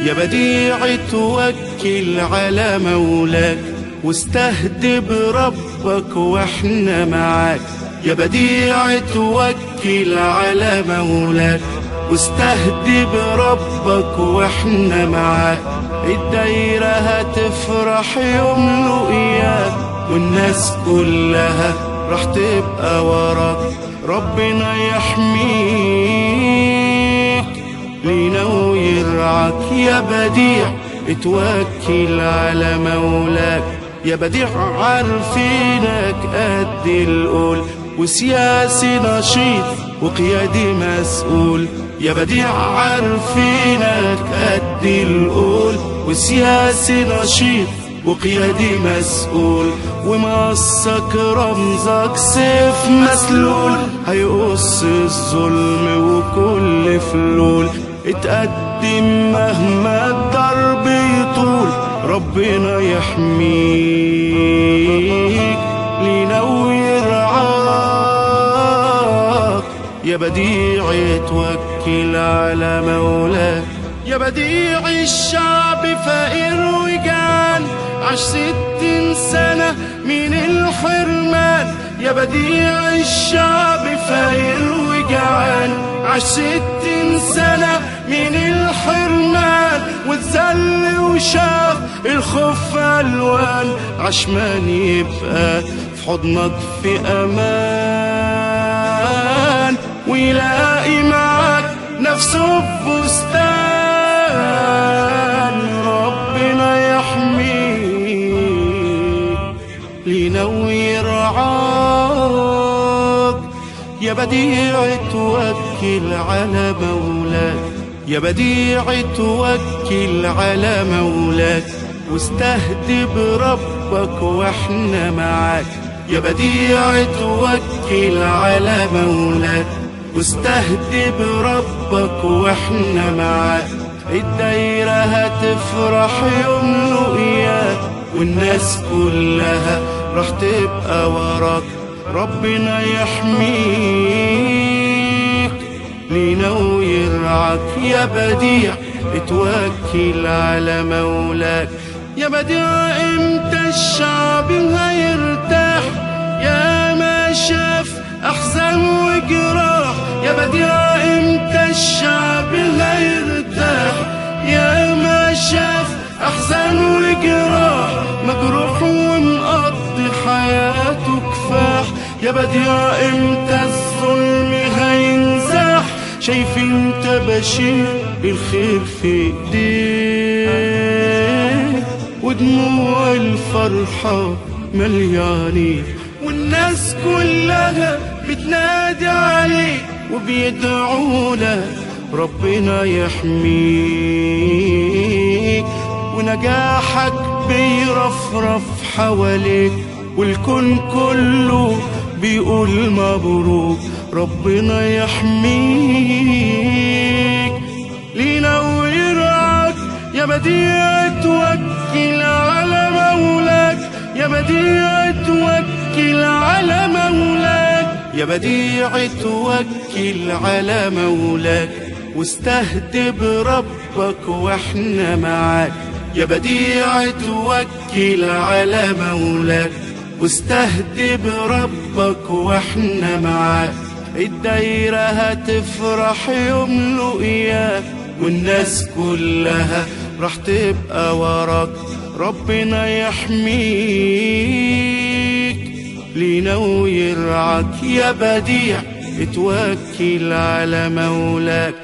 يا بديع توكل على مولاك واستهد بربك واحنا معاك. يا بديع توكل على مولاك واستهد بربك واحنا معاك. الدايرة هتفرح يوم لقياك والناس كلها راح تبقى وراك. ربنا يحميك لينا ويرعاك. يا بديع اتوكل على مولاك. يا بديع عارفينك قد القول وسياسي نشيط وقيادي مسؤول. يا بديع عارفينك قد القول وسياسي نشيط وقيادي مسؤول. ومقصك رمزك سيف مسلول هيقص الظلم وكل فلول. اتقدم مهما الضرب يطول ربنا يحميك لينا ويرعاك. يا بديع توكل على مولاك. يا بديع الشعب فقير وجعان عاش 60 سنة من الحرمان. يا بديع الشعب فقير وجعان عاش 60 سنة من الحرمان. واتذل وشاف الخوف ألوان عشمان يبقى في حضنك في أمان ويلاقي معاك نفسه في بستان. ربنا يحميك لينا ويرعاك. يا بديع توكل على مولاك. يا بديع توكل على مولاك واستهد بربك واحنا معاك. يا بديع توكل على مولاك واستهد بربك واحنا معاك. الدايرة هتفرح يوم لقياك والناس كلها راح تبقى وراك. ربنا يحميك لينا ويرعاك. يا بديع اتوكل على مولاك. يا بديع امتى الشعب هيرتاح يا ما شاف احزان وجراح. يا بديع امتى الشعب هيرتاح يا ما شاف احزان وجراح. مجروح ومقضي حياته كفاح. يا بديع امتى الظلم هينزاح. شايف انت بشير الخير في ايديك ودموع الفرحة مليانين والناس كلها بتنادي عليك وبيدعوا لك. ربنا يحميك ونجاحك بيرفرف حواليك والكون كله بيقول مبروك. ربنا يحميك لينا ويرعاك. يا بديع توكل على مولاك. يا بديع توكل على مولاك. يا بديع توكل على مولاك واستهد بربك واحنا معاك. يا بديع توكل على مولاك واستهد بربك واحنا معاك. الدايرة هتفرح يوم لقياك والناس كلها راح تبقى وراك. ربنا يحميك لينا ويرعاك. يا بديع اتوكل على مولاك.